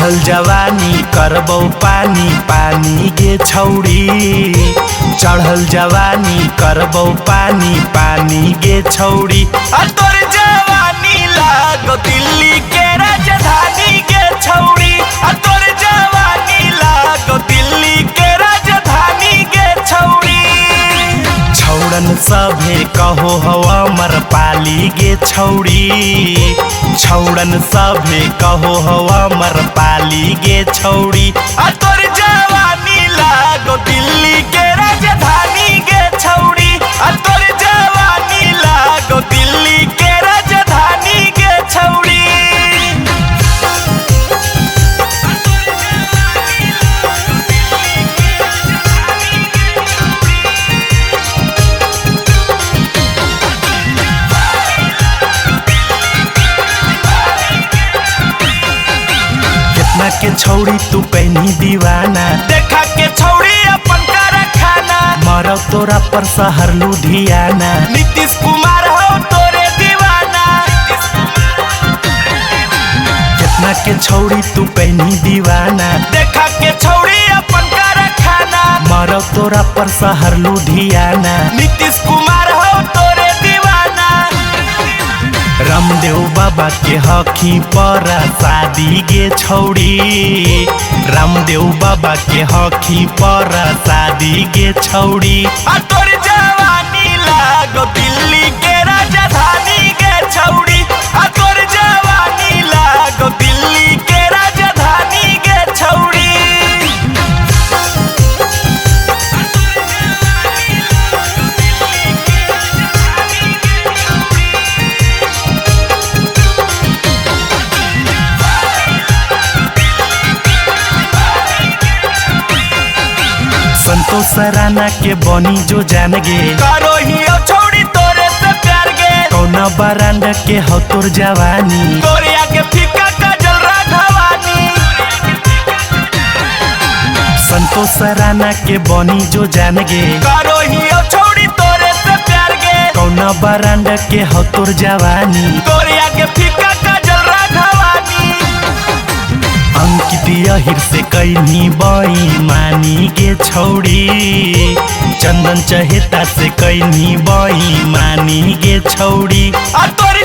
चढ़ल जवानी करबौ पानी पानी गे छौड़ी। चढ़ल जवानी करबौ पानी पानी गे छौड़ी। तोर जवानी लागो दिल्ली के राजधानी गे छौड़ी। तोर जवानी लागो दिल्ली के राजधानी गे छौड़ी। छौड़न सभे कहो हो अमर पाली गे छौड़ी। छौड़न सभे कहो हो अमर पाली गे छौड़ी। तोर जवानी लागो दिल्ली के राजधानी गे छौड़ी। तोर जवानी लागो दिल्ली के राजधानी गे छौड़ी। के छौड़ी तू कहनी दीवाना, देखा के छौड़ी अपन कारखाना। मरो तोरा पर शहर लुधियाना, नीतीश कुमार हो तोरे दीवाना। कितना के छौड़ी तू कहनी दीवाना, देखा के छौड़ी अपन कारखाना। मरो तोरा पर शहर लुधियाना, नीतीश कुमार हो तोरे दीवाना। रामदेव बाबा के हखी पर शादी गे छौड़ी। रामदेव बाबा के हखी पर शादी गे छौड़ी। तोर जवानी लागो दिल्ली के राजधानी गे छौड़ी। तोर जवानी लागो दिल्ली के राजधानी गे छौड़ी। संतोष सराना के बनी जो जान गे, करो ही छौड़ी तोरे से प्यार गे। कौना बरांड के हो तोर जवानी, तोरे आगे फीका काजल राघवानी। संतोष सराना के बनी जो जान गे, करो ही छौड़ी तोरे से प्यार गे। कौना बरांड के हो तोर जवानी, तोरे आगे फीका काजल राघवानी। अंकित यहिर से कैनी बेईमानी गे छौड़ी। चंदन चहेता से कैनी बेईमानी गे छौड़ी। तोर